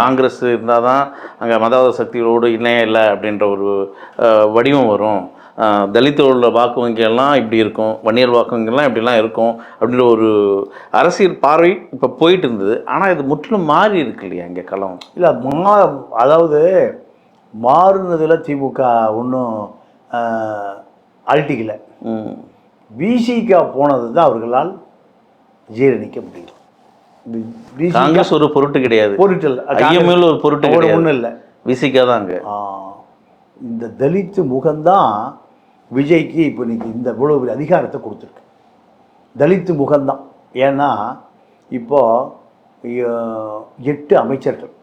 காங்கிரஸ் இருந்தால் தான் அங்கே மதவாத சக்திகளோடு இணையம் இல்லை அப்படின்ற ஒரு வடிவம் வரும். தலித்தோட வாக்கு வங்கியெல்லாம் இப்படி இருக்கும், வன்னியர் வாக்கு வங்கியெல்லாம் இப்படிலாம் இருக்கும் அப்படின்ற ஒரு அரசியல் பார்வை இப்போ போயிட்டு இருந்தது. ஆனால் இது முற்றிலும் மாறி இருக்கு இல்லையா இங்கே களம்? இல்லை அதாவது மாறுனதில் திமுக ஒன்றும் அழட்டிக்கலை. விசிகா போனது தான் அவர்களால் ஜீரணிக்க முடியும். காங்கிரஸ் ஒரு பொருட்டு கிடையாது, பொருட்டல் ஐஎம்எல் ஒரு பொருட்டு கிடையாது, ஒன்றும் இல்லை, விசிகா தான் அங்கே. இந்த தலித்து முகம்தான் விஜய்க்கு இப்போ இன்னைக்கு இந்த இவ்வளோ பெரிய அதிகாரத்தை கொடுத்துருக்கு. தலித்து முகம்தான். ஏன்னா இப்போது 8 அமைச்சர்கள்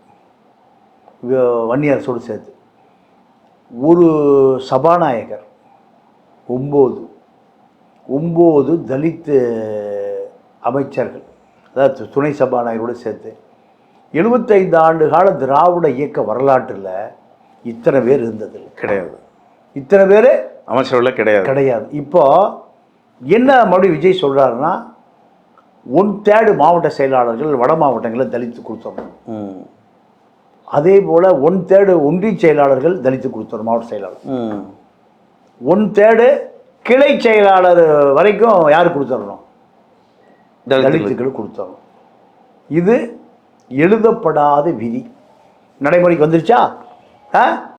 வன்னியர் அரசோடு சேர்த்து, ஒரு சபாநாயகர், 9 தலித்து அமைச்சர்கள், அதாவது துணை சபாநாயகரோடு சேர்த்து 75 ஆண்டு கால திராவிட இயக்க வரலாற்றில் இத்தனை பேர் இருந்தது கிடையாது. இத்தனை பேர் அமைச்சர்கள் கிடையாது. இப்போ என்ன மறுபடியும் விஜய் சொல்கிறாருன்னா, 1/3 மாவட்ட செயலாளர்கள் வட மாவட்டங்களில் தலித்து கொடுத்தோம். அதே போல் 1/3 ஒன்றிய செயலாளர்கள் தலித்து கொடுத்தோம், மாவட்ட செயலாளர். 1/3 கிளை செயலாளர் வரைக்கும் யார் கொடுத்துடணும்? தலித்துக்கள் கொடுத்தோம். இது எழுதப்படாத விதி நடைமுறைக்கு வந்துருச்சா?